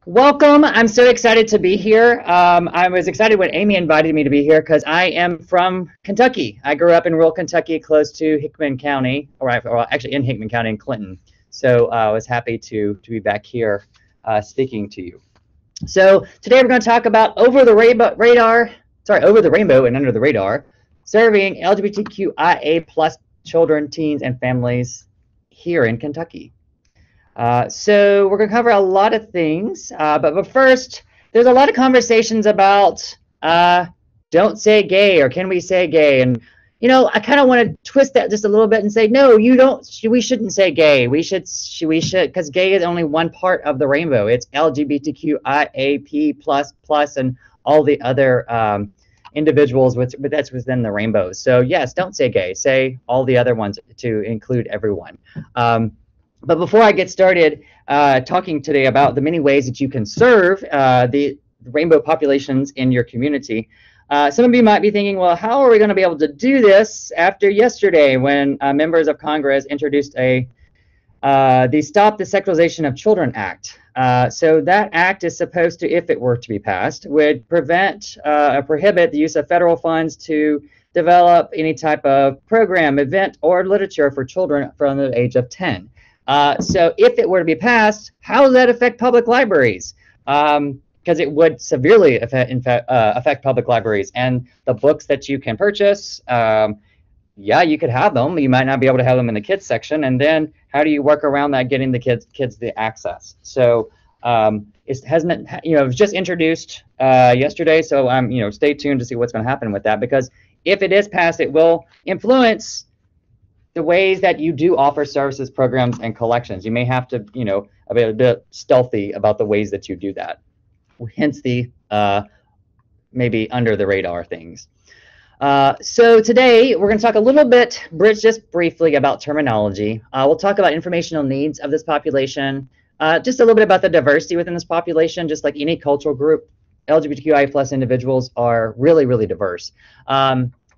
Welcome. I'm so excited to be here. I was excited when Amy invited me to be here because I am from Kentucky. I grew up in rural Kentucky close to Hickman County, or actually in Hickman County in Clinton. So I was happy to be back here speaking to you. So today we're going to talk about over the rainbow and under the radar, serving LGBTQIA plus children, teens, and families here in Kentucky. So we're going to cover a lot of things, but first, there's a lot of conversations about don't say gay or can we say gay, and I kind of want to twist that just a little bit and say no, you don't. We shouldn't say gay. We should because gay is only one part of the rainbow. It's LGBTQIAP plus and all the other individuals but that's within the rainbow. So yes, don't say gay. Say all the other ones to include everyone. But before I get started talking today about the many ways that you can serve the rainbow populations in your community, some of you might be thinking, well, how are we going to be able to do this after yesterday when members of Congress introduced the Stop the Sexualization of Children Act? So that act is supposed to, if it were to be passed, would prevent or prohibit the use of federal funds to develop any type of program, event, or literature for children from the age of 10. So if it were to be passed, how does that affect public libraries? Because it would severely affect public libraries and the books that you can purchase. Yeah, you could have them. You might not be able to have them in the kids section. And then how do you work around that, getting the kids the access? So it was just introduced yesterday. So stay tuned to see what's going to happen with that, because if it is passed, it will influence the ways that you do offer services, programs, and collections. You may have to, be a bit stealthy about the ways that you do that. Hence the maybe under the radar things. So today we're going to talk a little bit, just briefly, about terminology. We'll talk about informational needs of this population, just a little bit about the diversity within this population. Just like any cultural group, LGBTQI plus individuals are really, really diverse.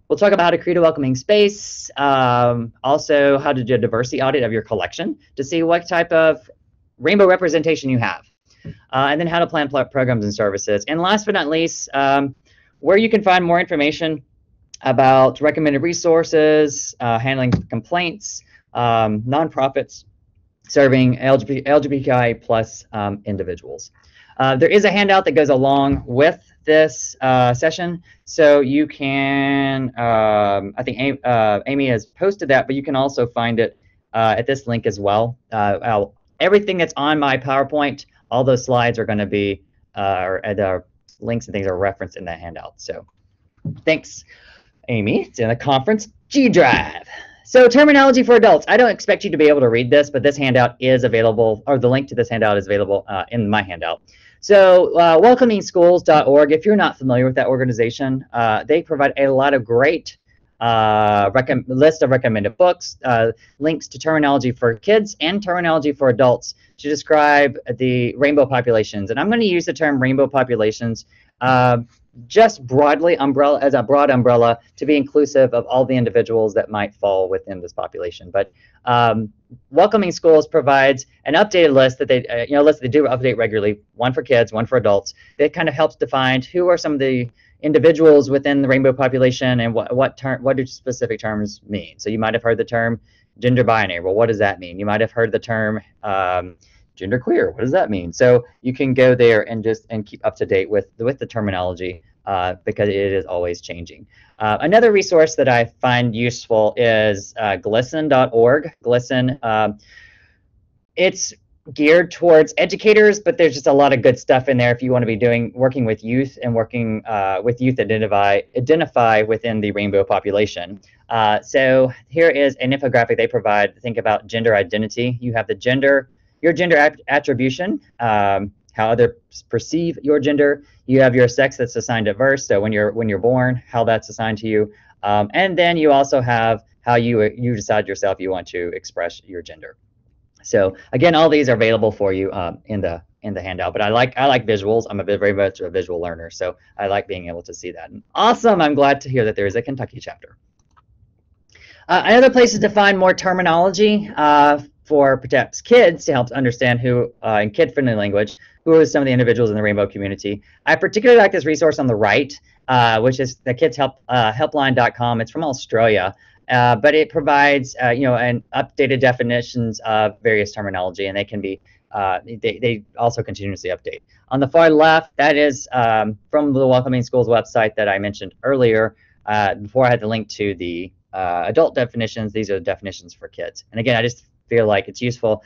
We'll talk about how to create a welcoming space, also how to do a diversity audit of your collection to see what type of rainbow representation you have, and then how to plan programs and services. And last but not least, where you can find more information about recommended resources, handling complaints, nonprofits serving LGBTQI plus individuals. There is a handout that goes along with this session, so you can, I think Amy has posted that, but you can also find it at this link as well. Everything that's on my PowerPoint, all those slides are going to be, or the links and things are referenced in that handout. So thanks, Amy. It's in the conference G Drive. So terminology for adults. I don't expect you to be able to read this, but this handout is available, or the link to this handout is available in my handout. So welcomingschools.org, if you're not familiar with that organization, they provide a lot of great list of recommended books, links to terminology for kids and terminology for adults to describe the rainbow populations. And I'm going to use the term rainbow populations just broadly, as a broad umbrella, to be inclusive of all the individuals that might fall within this population. But Welcoming Schools provides an updated list that they do update regularly, one for kids, one for adults. That kind of helps define who are some of the individuals within the rainbow population and what do specific terms mean. So you might have heard the term gender binary. Well, what does that mean? You might have heard the term gender queer. What does that mean? So you can go there and keep up to date with the terminology because it is always changing. Another resource that I find useful is glisten.org. Glisten, it's geared towards educators, but there's just a lot of good stuff in there if you want to be working with youth and working with youth identify within the rainbow population. So here is an infographic they provide. Think about gender identity. You have your gender attribution, how others perceive your gender. You have your sex that's assigned at birth, so when you're born, how that's assigned to you, and then you also have how you decide yourself you want to express your gender. So again, all these are available for you in the handout. But I like visuals. I'm very much a visual learner, so I like being able to see that. And awesome! I'm glad to hear that there is a Kentucky chapter. Another place to find more terminology for perhaps kids to help understand who, in kid-friendly language, who are some of the individuals in the rainbow community. I particularly like this resource on the right, which is the helpline.com. It's from Australia, but it provides an updated definitions of various terminology, and they can be they also continuously update. On the far left, that is from the Welcoming Schools website that I mentioned earlier. Before I had the link to the adult definitions, these are the definitions for kids. And again, I just feel like it's useful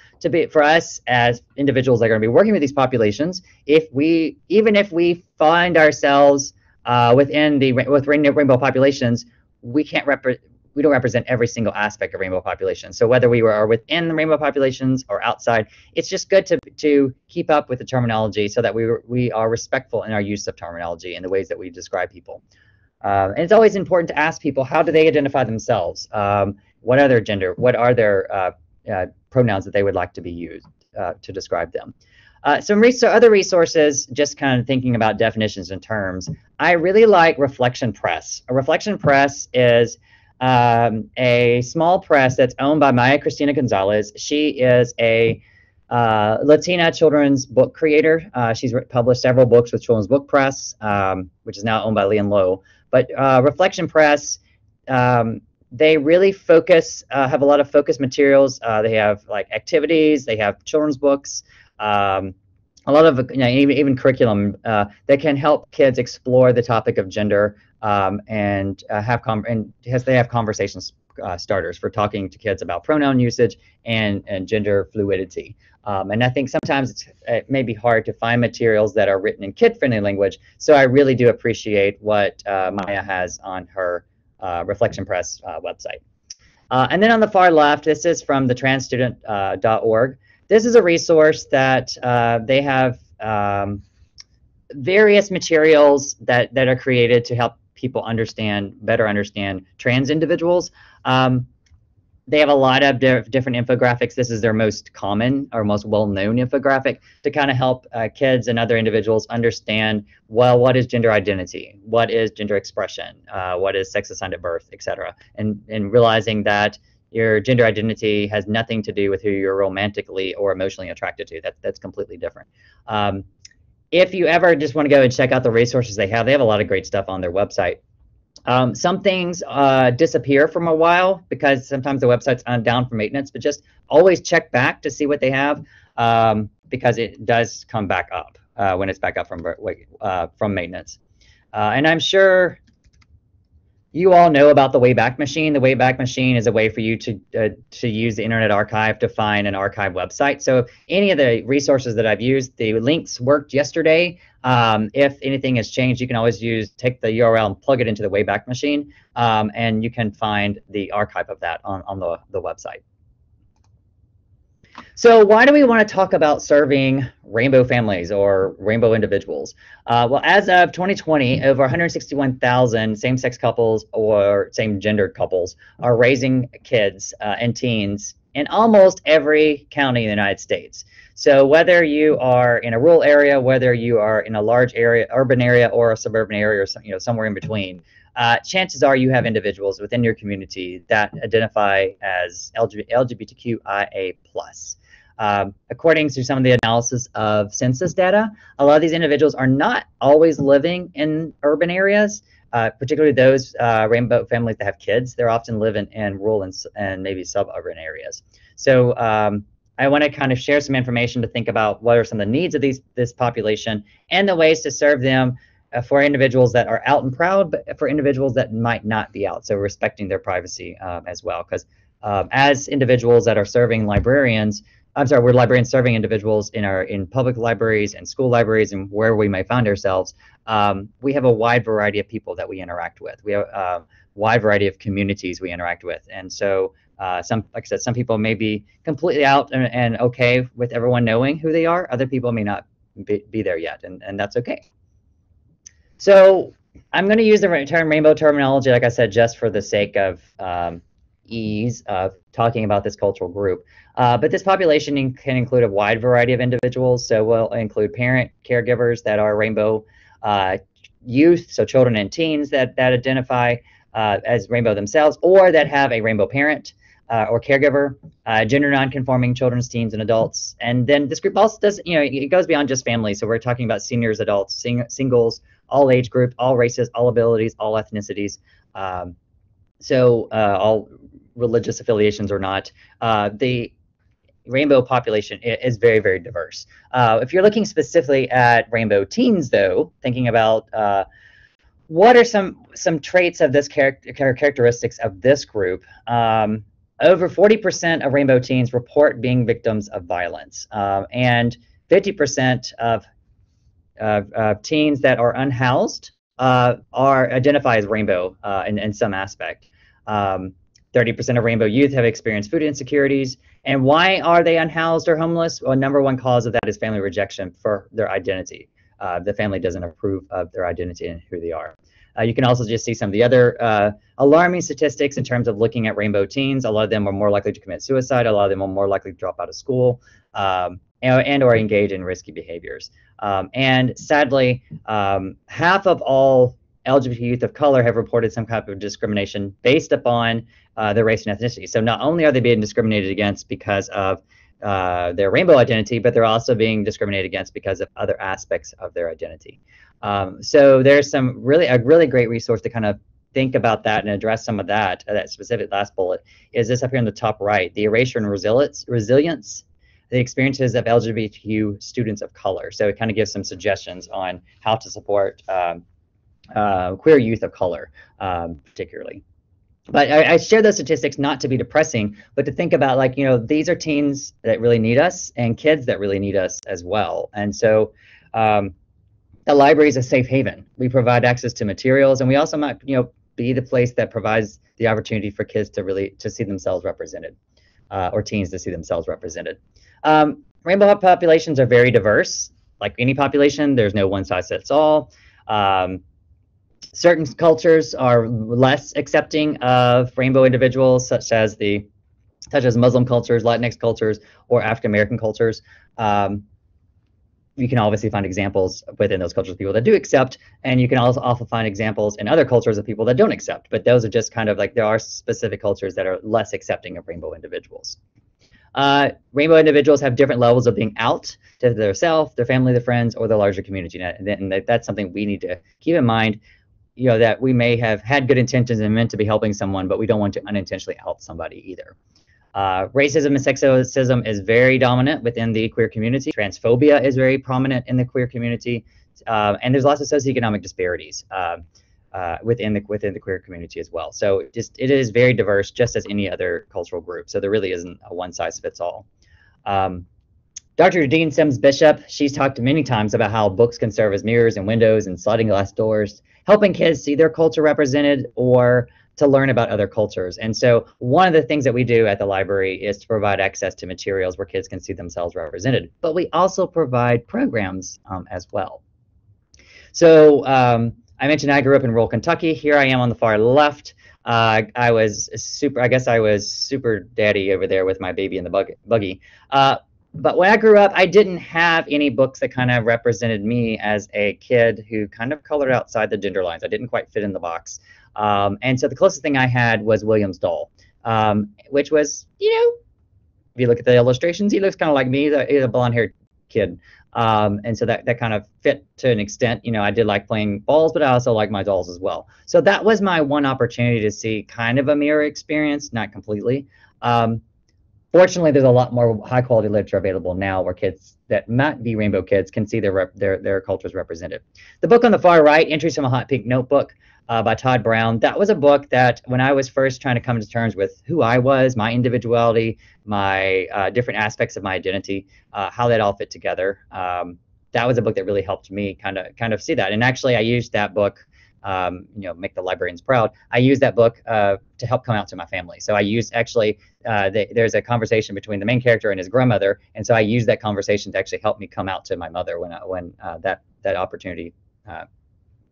for us as individuals that are going to be working with these populations. Even if we find ourselves within rainbow populations, we don't represent every single aspect of rainbow populations. So whether we are within the rainbow populations or outside, it's just good to keep up with the terminology so that we are respectful in our use of terminology and the ways that we describe people. And it's always important to ask people, how do they identify themselves? What are their gender? What are their pronouns that they would like to be used to describe them? Some other resources, just kind of thinking about definitions and terms, I really like Reflection Press. A Reflection Press is a small press that's owned by Maya Cristina Gonzalez. She is a Latina children's book creator. She's published several books with Children's Book Press, which is now owned by Leon Lowe. But Reflection Press, they really focus, have a lot of focus materials. They have like activities, they have children's books, a lot of even curriculum that can help kids explore the topic of gender and they have conversations starters for talking to kids about pronoun usage and gender fluidity. And I think sometimes it may be hard to find materials that are written in kid-friendly language, so I really do appreciate what Maya has on her Reflection Press website. And then on the far left, this is from the transstudent.org. This is a resource that they have various materials that are created to help people better understand trans individuals. They have a lot of different infographics. This is their most common or most well-known infographic to kind of help kids and other individuals understand, well, what is gender identity? What is gender expression? What is sex assigned at birth, etc. And realizing that your gender identity has nothing to do with who you're romantically or emotionally attracted to. That's completely different. If you ever just want to go and check out the resources they have a lot of great stuff on their website. Some things disappear from a while because sometimes the website's down for maintenance, but just always check back to see what they have because it does come back up when it's back up from maintenance. And I'm sure you all know about the Wayback Machine. The Wayback Machine is a way for you to use the Internet Archive to find an archive website. So any of the resources that I've used, the links worked yesterday. If anything has changed, you can always take the URL and plug it into the Wayback Machine, and you can find the archive of that on the website. So why do we want to talk about serving rainbow families or rainbow individuals? Well, as of 2020, over 161,000 same-sex couples or same-gendered couples are raising kids and teens in almost every county in the United States. So whether you are in a rural area, whether you are in a large area, urban area, or a suburban area, or somewhere in between, chances are you have individuals within your community that identify as LGBTQIA+. According to some of the analysis of census data, a lot of these individuals are not always living in urban areas, particularly those rainbow families that have kids. They're often living in rural and maybe suburban areas. So I want to kind of share some information to think about what are some of the needs of this population and the ways to serve them for individuals that are out and proud, but for individuals that might not be out. So respecting their privacy as well, because as individuals that are serving librarians, we're librarians serving individuals in public libraries and school libraries and where we may find ourselves. We have a wide variety of people that we interact with. We have a wide variety of communities we interact with, and so like I said, some people may be completely out and okay with everyone knowing who they are. Other people may not be there yet, and that's okay. So I'm going to use the term rainbow terminology, like I said, just for the sake of ease of talking about this cultural group. But this population can include a wide variety of individuals. So we'll include parent caregivers that are rainbow youth, so children and teens that identify as rainbow themselves or that have a rainbow parent. or caregiver, gender nonconforming children's, teens, and adults. And then this group also does, it goes beyond just families. So we're talking about seniors, adults, singles, all age group, all races, all abilities, all ethnicities. All religious affiliations or not. The rainbow population is very, very diverse. If you're looking specifically at rainbow teens, though, thinking about what are some traits of this characteristics of this group, over 40% of rainbow teens report being victims of violence, and 50% of teens that are unhoused are identify as rainbow in some aspect. 30% of rainbow youth have experienced food insecurities. And why are they unhoused or homeless? Well, number one cause of that is family rejection for their identity. The family doesn't approve of their identity and who they are. You can also just see some of the other alarming statistics in terms of looking at rainbow teens. A lot of them are more likely to commit suicide. A lot of them are more likely to drop out of school and or engage in risky behaviors. And sadly, half of all LGBT youth of color have reported some kind of discrimination based upon their race and ethnicity. So not only are they being discriminated against because of their rainbow identity, but they're also being discriminated against because of other aspects of their identity. So there's a really great resource to kind of think about that and address some of that. That specific last bullet is this up here in the top right, the erasure and resilience, the experiences of LGBTQ students of color. So it kind of gives some suggestions on how to support queer youth of color, particularly. But I share those statistics not to be depressing, but to think about, like, these are teens that really need us and kids that really need us as well. And so the library is a safe haven. We provide access to materials, and we also might, be the place that provides the opportunity for kids to see themselves represented, or teens to see themselves represented. Rainbow populations are very diverse. Like any population, there's no one size fits all. Certain cultures are less accepting of rainbow individuals, such as Muslim cultures, Latinx cultures, or African American cultures. You can obviously find examples within those cultures of people that do accept, and you can also often find examples in other cultures of people that don't accept. But those are just kind of like, there are specific cultures that are less accepting of rainbow individuals. Rainbow individuals have different levels of being out to their self, their family, their friends, or the larger community. And that's something we need to keep in mind. That we may have had good intentions and meant to be helping someone, but we don't want to unintentionally out somebody either. Racism and sexism is very dominant within the queer community. Transphobia is very prominent in the queer community, and there's lots of socioeconomic disparities within the queer community as well. So it is very diverse, just as any other cultural group. So there really isn't a one size fits all. Dr. Dean Sims Bishop, she's talked many times about how books can serve as mirrors and windows and sliding glass doors, helping kids see their culture represented or to learn about other cultures. And so one of the things that we do at the library is to provide access to materials where kids can see themselves represented. But we also provide programs as well. So I mentioned I grew up in rural Kentucky. Here I am on the far left. I was super daddy over there with my baby in the buggy. But when I grew up, I didn't have any books that kind of represented me as a kid who kind of colored outside the gender lines. I didn't quite fit in the box. And so the closest thing I had was William's doll, which was, if you look at the illustrations, he looks kind of like me, he's a blonde-haired kid. And so that kind of fit to an extent. I did like playing balls, but I also like my dolls as well. So that was my one opportunity to see kind of a mirror experience, not completely. Fortunately, there's a lot more high-quality literature available now where kids that might be rainbow kids can see their cultures represented. The book on the far right, Entries from a Hot Pink Notebook by Todd Brown, that was a book that when I was first trying to come to terms with who I was, my individuality, my different aspects of my identity, how that all fit together, that was a book that really helped me kind of see that. And actually, I used that book, make the librarians proud. I used that book to help come out to my family. So I used there's a conversation between the main character and his grandmother, and so I used that conversation to actually help me come out to my mother when that opportunity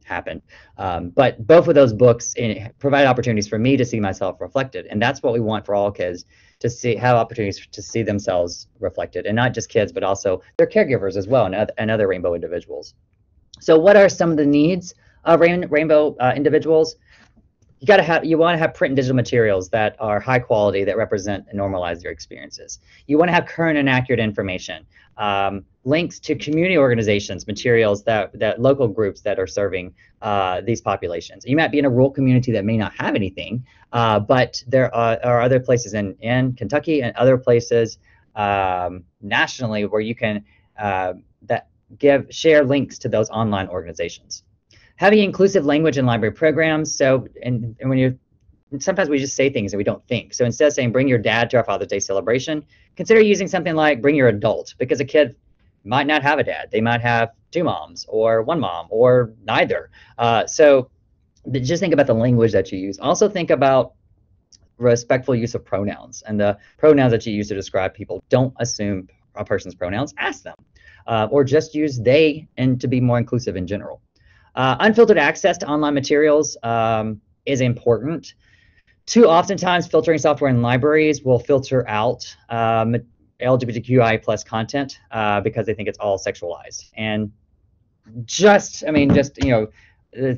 happened. But both of those books provide opportunities for me to see myself reflected, and that's what we want for all kids, to have opportunities to see themselves reflected, and not just kids, but also their caregivers as well, and other rainbow individuals. So what are some of the needs of rainbow individuals? you want to have print and digital materials that are high quality, that represent and normalize your experiences. You want to have current and accurate information, links to community organizations, materials that local groups that are serving these populations. You might be in a rural community that may not have anything, but there are other places in Kentucky and other places nationally where you can share links to those online organizations. Having inclusive language in library programs. So, and when sometimes we just say things and we don't think. So instead of saying bring your dad to our Father's Day celebration, consider using something like bring your adult, because a kid might not have a dad. They might have two moms or one mom or neither. So just think about the language that you use. Also think about respectful use of pronouns and the pronouns that you use to describe people. Don't assume a person's pronouns, ask them. Or just use they, and to be more inclusive in general. Unfiltered access to online materials is important. Too oftentimes, filtering software in libraries will filter out LGBTQI plus content because they think it's all sexualized. And just to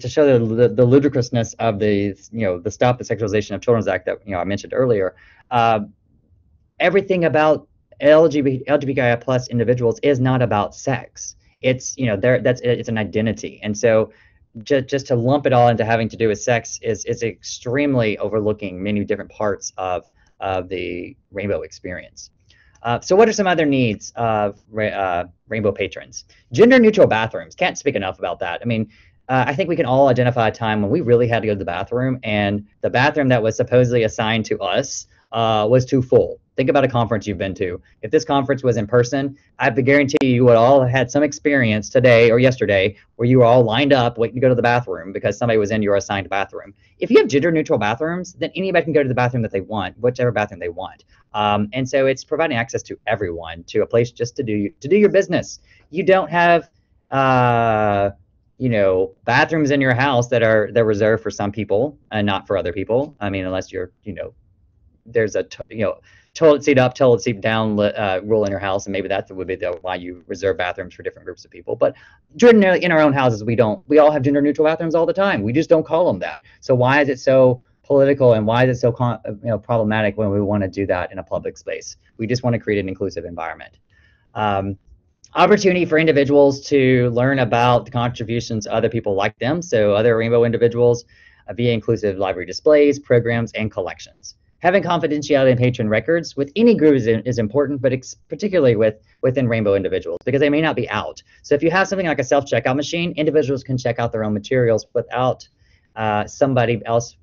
show the ludicrousness of the Stop the Sexualization of Children Act that I mentioned earlier, everything about LGBTQI plus individuals is not about sex. It's it's an identity, and so just to lump it all into having to do with sex is extremely overlooking many different parts of the rainbow experience. So what are some other needs of rainbow patrons? Gender neutral bathrooms. Can't speak enough about that. I mean, I think we can all identify a time when we really had to go to the bathroom, and the bathroom that was supposedly assigned to us was too full. Think about a conference you've been to. If this conference was in person, I guarantee you would all have had some experience today or yesterday where you were all lined up waiting to go to the bathroom because somebody was in your assigned bathroom. If you have gender neutral bathrooms, then anybody can go to the bathroom that they want, whichever bathroom they want. And so it's providing access to everyone to a place just to do your business. You don't have bathrooms in your house they're reserved for some people and not for other people. I mean, unless you're there's a toilet seat up, toilet seat down rule in your house, and maybe that would be why you reserve bathrooms for different groups of people. But generally, in our own houses, we all have gender neutral bathrooms all the time. We just don't call them that. So why is it so political, and why is it so problematic when we want to do that in a public space? We just want to create an inclusive environment. Opportunity for individuals to learn about the contributions of other people like them, so other rainbow individuals, via inclusive library displays, programs, and collections. Having confidentiality in patron records with any group is important, but particularly within rainbow individuals, because they may not be out. So if you have something like a self-checkout machine, individuals can check out their own materials without somebody else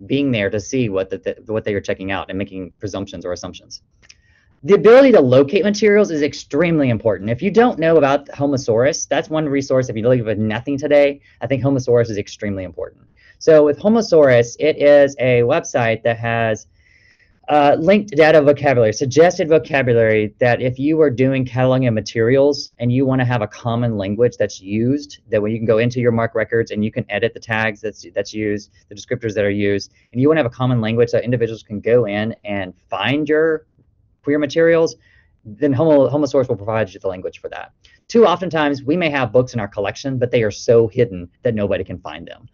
being there to see what they are checking out and making presumptions or assumptions. The ability to locate materials is extremely important. If you don't know about Homosaurus, that's one resource. If you live with nothing today, I think Homosaurus is extremely important. So with Homosaurus, it is a website that has linked data vocabulary, suggested vocabulary, that if you are doing cataloging of materials and you want to have a common language that's used, that when you can go into your MARC records and you can edit the tags that's used, the descriptors that are used, and you want to have a common language that individuals can go in and find your queer materials, then Homosaurus will provide you the language for that. Too oftentimes, we may have books in our collection, but they are so hidden that nobody can find them.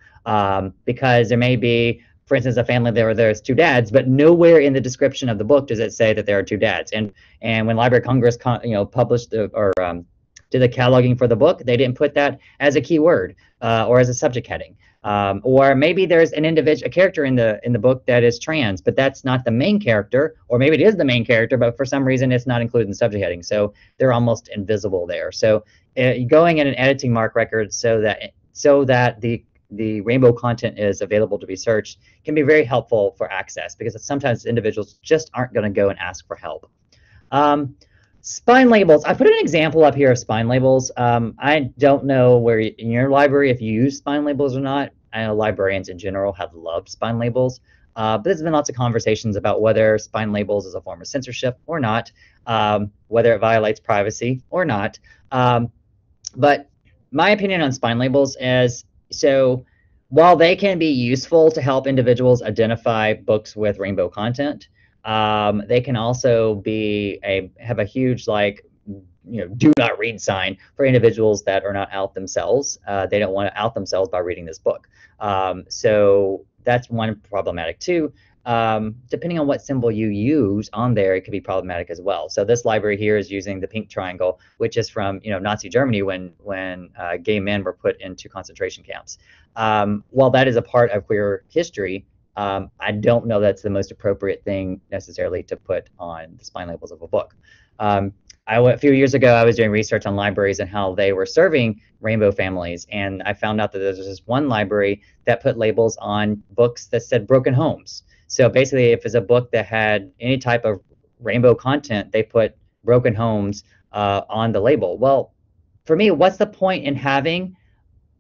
Because there may be, for instance, a family there's two dads, but nowhere in the description of the book does it say that there are two dads. And when Library of Congress published did the cataloging for the book, they didn't put that as a keyword or as a subject heading. Or maybe there's a character in the book that is trans, but that's not the main character, or maybe it is the main character, but for some reason it's not included in the subject heading, so they're almost invisible there. So going in and editing MARC records so that the rainbow content is available to be searched can be very helpful for access, because sometimes individuals just aren't going to go and ask for help. Spine labels. I put an example up here of spine labels. I don't know where in your library if you use spine labels or not. I know librarians in general have loved spine labels, but there's been lots of conversations about whether spine labels is a form of censorship or not, whether it violates privacy or not. But my opinion on spine labels is, so while they can be useful to help individuals identify books with rainbow content, they can also have a huge do not read sign for individuals that are not out themselves. They don't want to out themselves by reading this book. So that's one problematic too. Depending on what symbol you use on there, it could be problematic as well. So this library here is using the pink triangle, which is from Nazi Germany when gay men were put into concentration camps. While that is a part of queer history, I don't know that's the most appropriate thing necessarily to put on the spine labels of a book. A few years ago, I was doing research on libraries and how they were serving rainbow families, and I found out that there's this one library that put labels on books that said broken homes. So basically, if it's a book that had any type of rainbow content, they put broken homes on the label. Well, for me, what's the point in having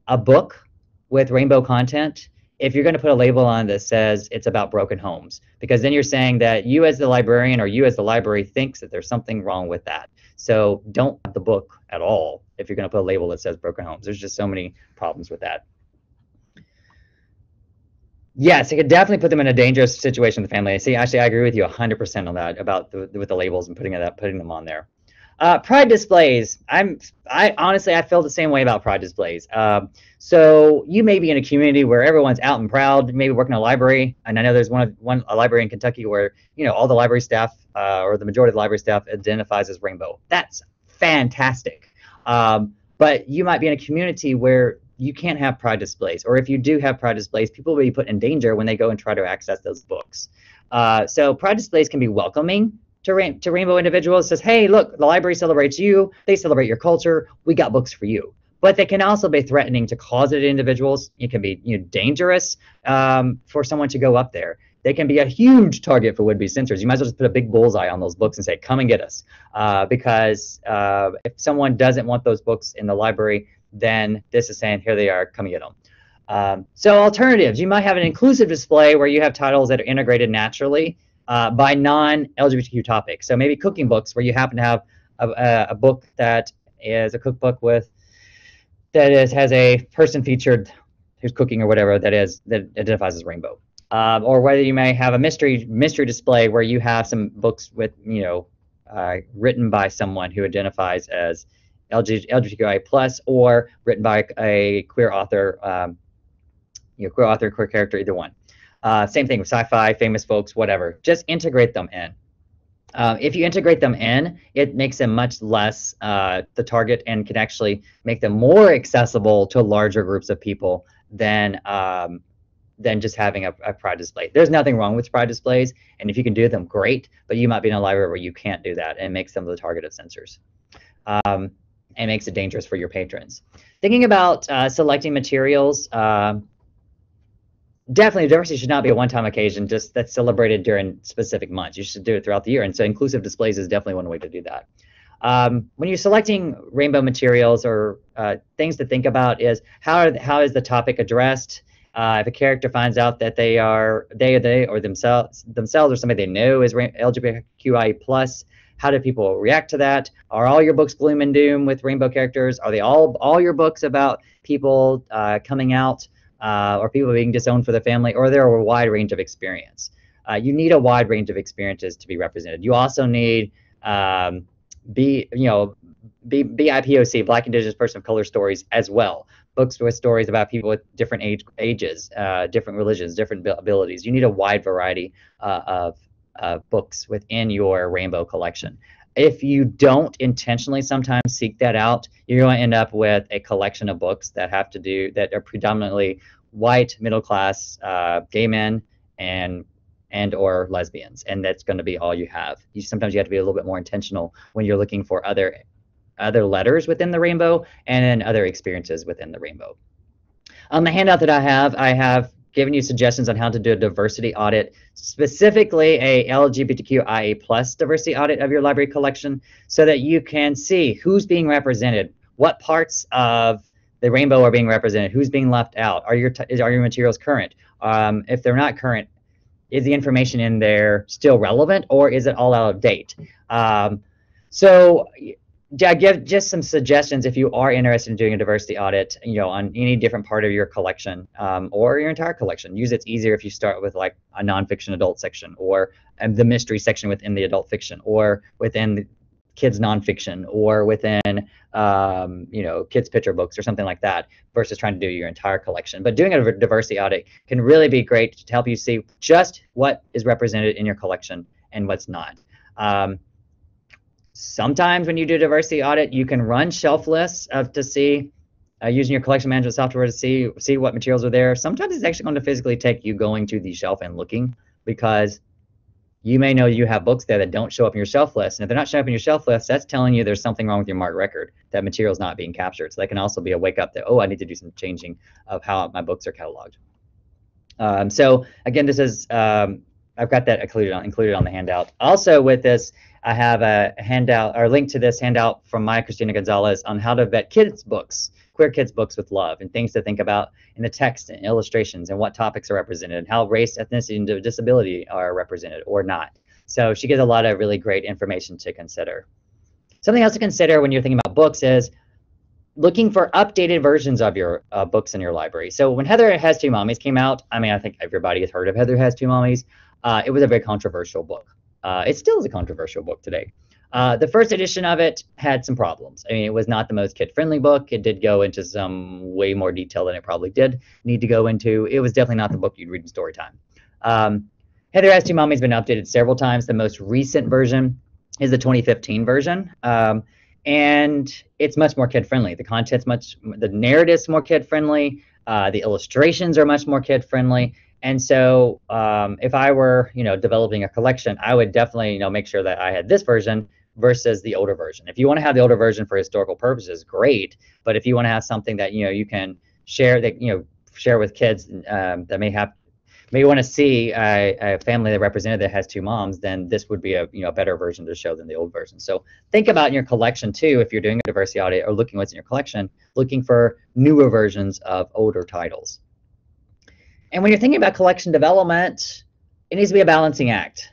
a book with rainbow content if you're going to put a label on that says it's about broken homes? Because then you're saying that you as the librarian or you as the library thinks that there's something wrong with that. So don't have the book at all if you're going to put a label that says broken homes. There's just so many problems with that. Yes, it could definitely put them in a dangerous situation with the family. See, actually, I agree with you 100% on that about with the labels and putting them on there. Pride displays. I honestly feel the same way about pride displays. So you may be in a community where everyone's out and proud, maybe working in a library, and I know there's a library in Kentucky where all the library staff or the majority of the library staff identifies as rainbow. That's fantastic. But you might be in a community where you can't have pride displays, or if you do have pride displays, people will be put in danger when they go and try to access those books. So pride displays can be welcoming to rainbow individuals. It says, hey, look, the library celebrates you, they celebrate your culture, we got books for you. But they can also be threatening to closeted individuals. It can be dangerous for someone to go up there. They can be a huge target for would-be censors. You might as well just put a big bullseye on those books and say, come and get us. Because if someone doesn't want those books in the library, then this is saying, here they are, come and get them. So alternatives, you might have an inclusive display where you have titles that are integrated naturally by non-LGBTQ topics. So maybe cooking books where you happen to have a book that is a cookbook has a person featured who's cooking or whatever that identifies as rainbow. Or whether you may have a mystery display where you have some books with written by someone who identifies as LGBTQI plus, or written by a queer author, queer character, either one. Same thing with sci-fi, famous folks, whatever. Just integrate them in. If you integrate them in, it makes them much less the target and can actually make them more accessible to larger groups of people than just having a pride display. There's nothing wrong with pride displays, and if you can do them, great, but you might be in a library where you can't do that, and it makes them the target of censors. And makes it dangerous for your patrons. Thinking about selecting materials, definitely diversity should not be a one-time occasion just that's celebrated during specific months. You should do it throughout the year, and so inclusive displays is definitely one way to do that. When you're selecting rainbow materials, or things to think about is how is the topic addressed? If a character finds out that they or themselves or somebody they know is LGBTQI plus, how do people react to that? Are all your books gloom and doom with rainbow characters? Are they all your books about people coming out or people being disowned for their family? Or are there a wide range of experience? You need a wide range of experiences to be represented. You also need BIPOC, Black, Indigenous, Person of Color stories as well. Books with stories about people with different ages, different religions, different abilities. You need a wide variety of books within your rainbow collection. If you don't intentionally sometimes seek that out, you're going to end up with a collection of books that are predominantly white, middle class, gay men and or lesbians, and that's going to be all you have. Sometimes you have to be a little bit more intentional when you're looking for other letters within the rainbow and other experiences within the rainbow. On the handout that I have given you suggestions on how to do a diversity audit, specifically a LGBTQIA plus diversity audit of your library collection, so that you can see who's being represented, what parts of the rainbow are being represented, who's being left out. Are your materials current? If they're not current, is the information in there still relevant, or is it all out of date? So I give just some suggestions if you are interested in doing a diversity audit, on any different part of your collection, or your entire collection. Usually it's easier if you start with like a nonfiction adult section, or the mystery section within the adult fiction, or within kids nonfiction or within you know, kids picture books or something like that, versus trying to do your entire collection. But doing a diversity audit can really be great to help you see just what is represented in your collection and what's not. Sometimes when you do a diversity audit, you can run shelf lists to see, using your collection management software to see what materials are there. Sometimes it's actually going to physically take you going to the shelf and looking, because you may know you have books there that don't show up in your shelf list. And if they're not showing up in your shelf list, that's telling you there's something wrong with your MARC record, that material is not being captured. So that can also be a wake up that, oh, I need to do some changing of how my books are cataloged. So again, this is, I've got that included on the handout. Also with this, I have a handout or link to this handout from Maya Cristina Gonzalez on how to vet kids books, queer kids books with love, and things to think about in the text and illustrations, and what topics are represented, and how race, ethnicity, and disability are represented or not. So she gives a lot of really great information to consider. Something else to consider when you're thinking about books is looking for updated versions of your books in your library. So when Heather Has Two Mommies came out, I mean, I think everybody has heard of Heather Has Two Mommies. It was a very controversial book. It still is a controversial book today. The first edition of it had some problems. I mean, it was not the most kid-friendly book. It did go into some way more detail than it probably did need to go into. It was definitely not the book you'd read in story time. Heather Has Two Mommies has been updated several times. The most recent version is the 2015 version. And it's much more kid-friendly. The narrative's more kid-friendly. The illustrations are much more kid-friendly. And so if I were, you know, developing a collection, I would definitely, you know, make sure that I had this version versus the older version. If you want to have the older version for historical purposes, great. But if you want to have something that, you know, you can share, that, you know, share with kids that may want to see a family that represented that has two moms, then this would be a, you know, better version to show than the old version. So think about in your collection too, if you're doing a diversity audit or looking what's in your collection, looking for newer versions of older titles. And when you're thinking about collection development, it needs to be a balancing act.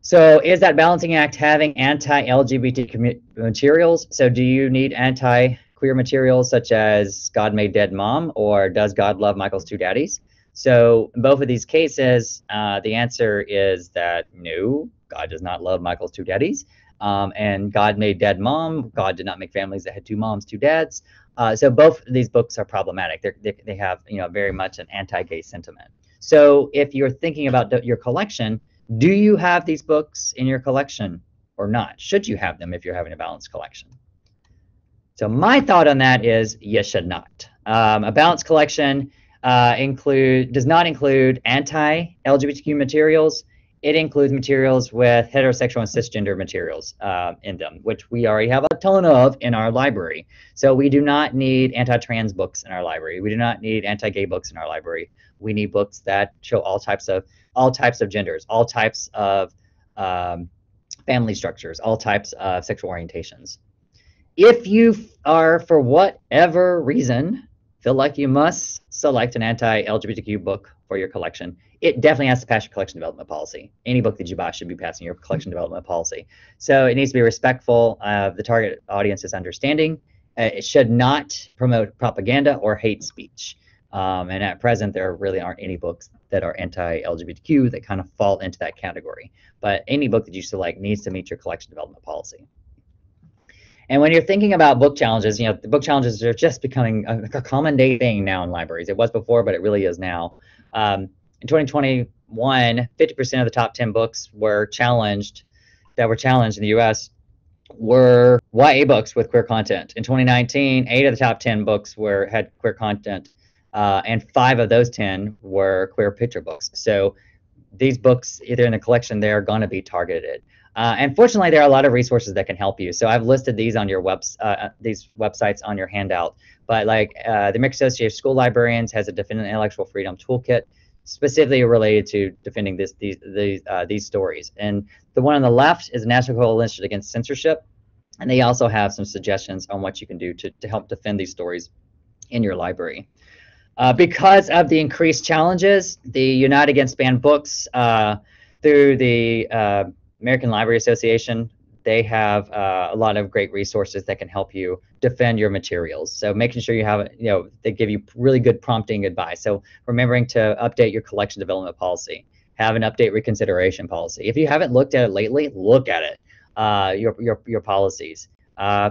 So is that balancing act having anti-LGBT materials? So do you need anti-queer materials such as God Made Dead Mom, or Does God Love Michael's Two Daddies? So in both of these cases, the answer is that no, God does not love Michael's two daddies. And God Made Dead Mom, God did not make families that had two moms, two dads. So both of these books are problematic. They have, you know, very much an anti-gay sentiment. So if you're thinking about your collection, do you have these books in your collection or not? Should you have them if you're having a balanced collection? So my thought on that is you should not. A balanced collection does not include anti-LGBTQ materials. It includes materials with heterosexual and cisgender materials in them, which we already have a ton of in our library. So we do not need anti-trans books in our library. We do not need anti-gay books in our library. We need books that show all types of genders, all types of family structures, all types of sexual orientations. If you are, for whatever reason, feel like you must select an anti-LGBTQ book for your collection, it definitely has to pass your collection development policy. Any book that you buy should be passing your collection development policy. So it needs to be respectful of the target audience's understanding. It should not promote propaganda or hate speech. And at present, there really aren't any books that are anti-LGBTQ that kind of fall into that category. But any book that you select needs to meet your collection development policy. And when you're thinking about book challenges, you know, the book challenges are just becoming a common day thing now in libraries. It was before, but it really is now. In 2021, 50% of the top 10 books that were challenged in the US were YA books with queer content. In 2019, 8 of the top 10 books had queer content, and 5 of those 10 were queer picture books. So these books, either in the collection, they're going to be targeted. And fortunately, there are a lot of resources that can help you. So I've listed these on your these websites on your handout. But like the American Association of School Librarians has a Defending Intellectual Freedom toolkit specifically related to defending these stories. And the one on the left is the National Coalition Against Censorship. And they also have some suggestions on what you can do to help defend these stories in your library. Because of the increased challenges, the Unite Against Banned Books through the American Library Association, they have a lot of great resources that can help you defend your materials. So making sure you have, they give you really good prompting advice. So remembering to update your collection development policy, have an update reconsideration policy. If you haven't looked at it lately, look at it. your policies.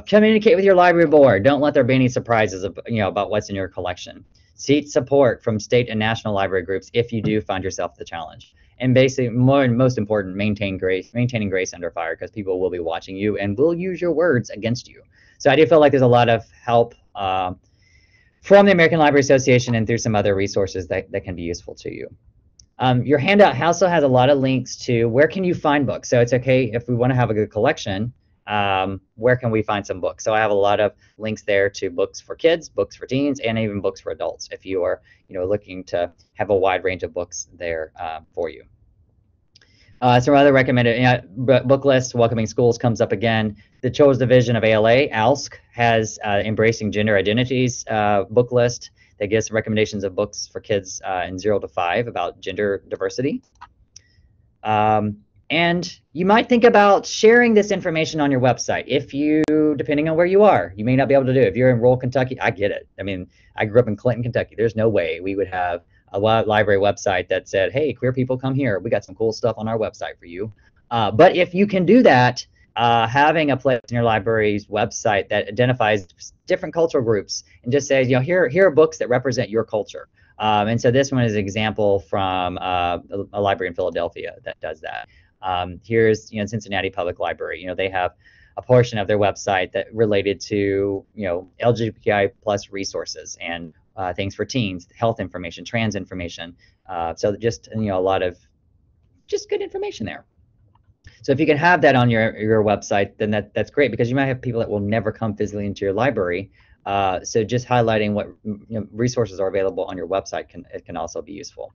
Communicate with your library board. Don't let there be any surprises about what's in your collection. Seek support from state and national library groups if you do find yourself the challenge. And basically, most important, maintaining grace under fire, because people will be watching you and will use your words against you. So I do feel like there's a lot of help from the American Library Association and through some other resources that can be useful to you. Your handout also has a lot of links to where can you find books. So it's okay if we want to have a good collection, where can we find some books? So I have a lot of links there to books for kids, books for teens, and even books for adults if you are looking to have a wide range of books there for you. Some other recommended book lists. Welcoming Schools comes up again. The Children's Division of ALA, ALSC, has Embracing Gender Identities book list that gives recommendations of books for kids in 0 to 5 about gender diversity. And you might think about sharing this information on your website. If you, depending on where you are, you may not be able to do it. If you're in rural Kentucky, I get it. I mean, I grew up in Clinton, Kentucky. There's no way we would have a library website that said, hey, queer people, come here. We got some cool stuff on our website for you. But if you can do that, having a place in your library's website that identifies different cultural groups and just says, here are books that represent your culture. And so this one is an example from a library in Philadelphia that does that. Here's Cincinnati Public Library. They have a portion of their website that related to LGBTQI plus resources and things for teens, health information, trans information. So just a lot of just good information there. So if you can have that on your website, then that's great, because you might have people that will never come physically into your library. So just highlighting what resources are available on your website can also be useful.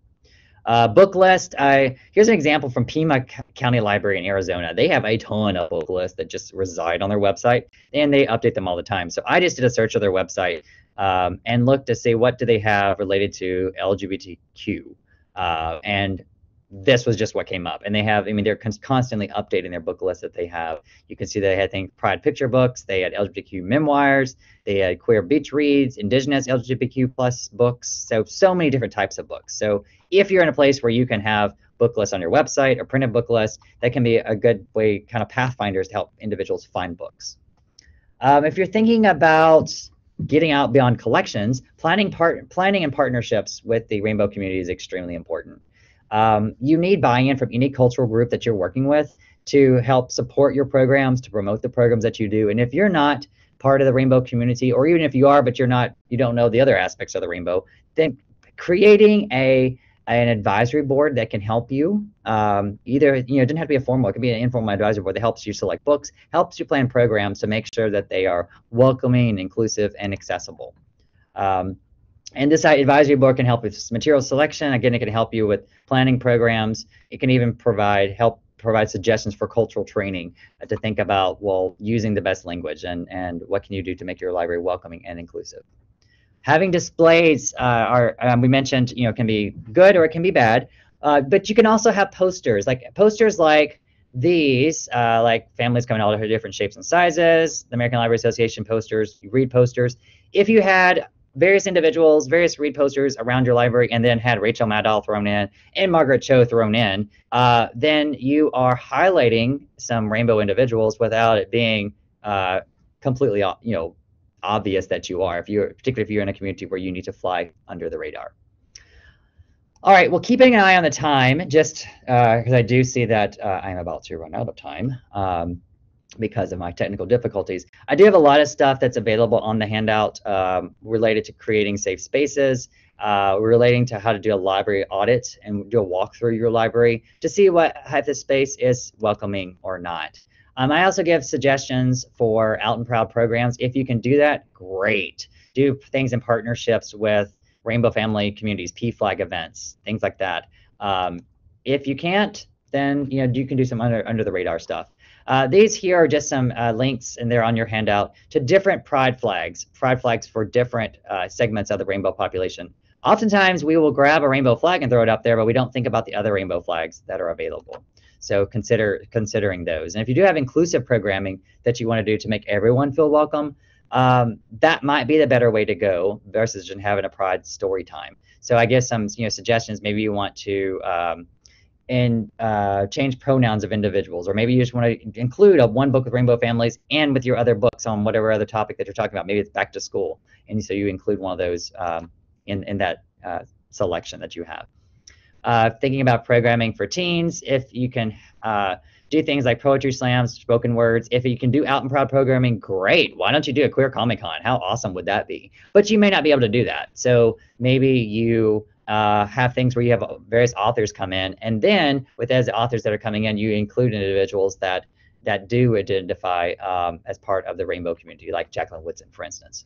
Book list. Here's an example from Pima County Library in Arizona. They have a ton of book lists that just reside on their website, and they update them all the time. So I just did a search of their website and looked to see what do they have related to LGBTQ, and this was just what came up. And they have, they're constantly updating their book list that they have. You can see they had Pride picture books, they had LGBTQ memoirs, they had queer beach reads, indigenous LGBTQ plus books, so many different types of books. So if you're in a place where you can have book lists on your website or printed book lists, that can be a good way, kind of pathfinders to help individuals find books. If you're thinking about getting out beyond collections, planning and partnerships with the rainbow community is extremely important. You need buy-in from any cultural group that you're working with to help support your programs, to promote the programs that you do. And if you're not part of the rainbow community, or even if you are, but you don't know the other aspects of the rainbow, then creating an advisory board that can help you, either, it doesn't have to be a formal, it can be an informal advisory board that helps you select books, helps you plan programs to make sure that they are welcoming, inclusive, and accessible. And this advisory board can help with material selection. Again, it can help you with planning programs. It can even help provide suggestions for cultural training to think about, using the best language and what can you do to make your library welcoming and inclusive. Having displays we mentioned, can be good or it can be bad, but you can also have posters like these, like families coming in all different shapes and sizes, the American Library Association posters, read posters. If you had various individuals, various read posters around your library, and then had Rachel Maddow thrown in and Margaret Cho thrown in, then you are highlighting some rainbow individuals without it being completely, obvious that you are, particularly if you're in a community where you need to fly under the radar. All right, well, keeping an eye on the time, just because I do see that I'm about to run out of time because of my technical difficulties. I do have a lot of stuff that's available on the handout related to creating safe spaces, relating to how to do a library audit and do a walk through your library to see what if the space is welcoming or not. I also give suggestions for Out and Proud programs. If you can do that, great. Do things in partnerships with Rainbow Family Communities, PFLAG events, things like that. If you can't, then you can do some under the radar stuff. These here are just some links, and they're on your handout, to different pride flags for different segments of the rainbow population. Oftentimes, we will grab a rainbow flag and throw it up there, but we don't think about the other rainbow flags that are available. So considering those. And if you do have inclusive programming that you want to do to make everyone feel welcome, that might be the better way to go versus just having a pride story time. So I guess some suggestions. Maybe you want to change pronouns of individuals, or maybe you just want to include one book with rainbow families and with your other books on whatever other topic that you're talking about. Maybe it's back to school, and so you include one of those in that selection that you have. Thinking about programming for teens, if you can do things like poetry slams, spoken words. If you can do out and proud programming, great. Why don't you do a queer Comic Con? How awesome would that be? But you may not be able to do that. So maybe you have things where you have various authors come in, and then with those authors that are coming in, you include individuals that do identify as part of the rainbow community, like Jacqueline Woodson, for instance.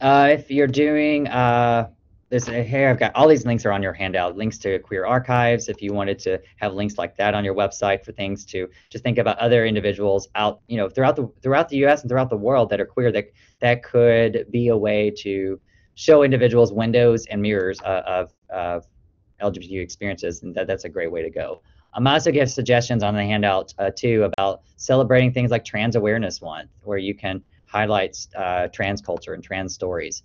If you're doing here, I've got all these links are on your handout. Links to queer archives, if you wanted to have links like that on your website for things to just think about other individuals out, throughout the U.S. and throughout the world that are queer, that could be a way to show individuals windows and mirrors of LGBTQ experiences, and that's a great way to go. I'm also give suggestions on the handout too about celebrating things like Trans Awareness Month, where you can highlight trans culture and trans stories.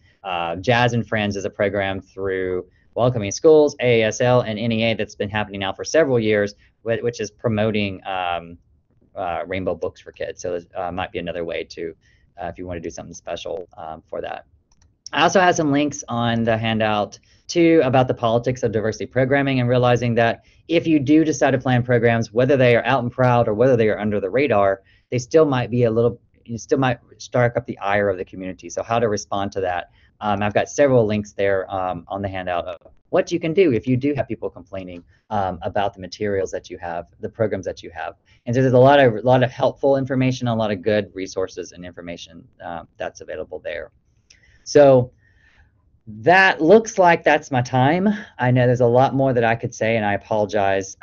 Jazz and Friends is a program through Welcoming Schools, AASL, and NEA that's been happening now for several years, which is promoting rainbow books for kids. So might be another way to, if you want to do something special for that. I also have some links on the handout too about the politics of diversity programming, and realizing that if you do decide to plan programs, whether they are out and proud or whether they are under the radar, they still might be you still might spark up the ire of the community. So how to respond to that. I've got several links there on the handout of what you can do if you do have people complaining about the materials that you have, the programs that you have. And so there's a lot of helpful information, a lot of good resources and information that's available there. So that looks like that's my time. I know there's a lot more that I could say, and I apologize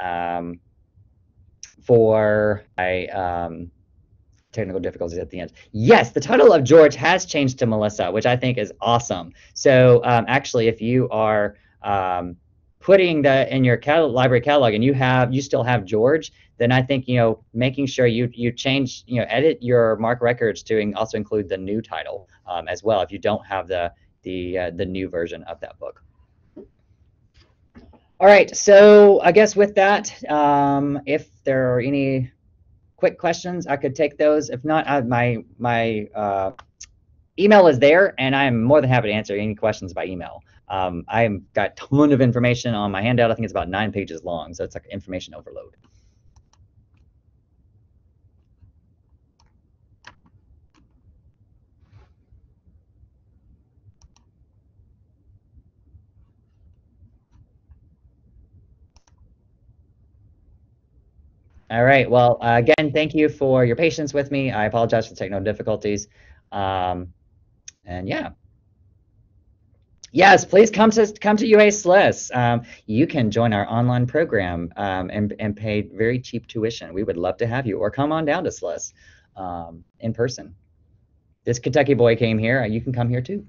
for my technical difficulties at the end. Yes, the title of George has changed to Melissa, which I think is awesome. So actually, if you are putting that in your library catalog and you still have George, then I think making sure you change, edit your MARC records to also include the new title as well, if you don't have the new version of that book. All right, so I guess with that, if there are any quick questions, I could take those. If not, my email is there, and I'm more than happy to answer any questions by email. I've got a ton of information on my handout. I think it's about 9 pages long, so it's like information overload. All right. Well, again, thank you for your patience with me. I apologize for technical difficulties. And yeah. Yes, please come to UA SLIS. You can join our online program and pay very cheap tuition. We would love to have you, or come on down to SLIS in person. This Kentucky boy came here. You can come here too.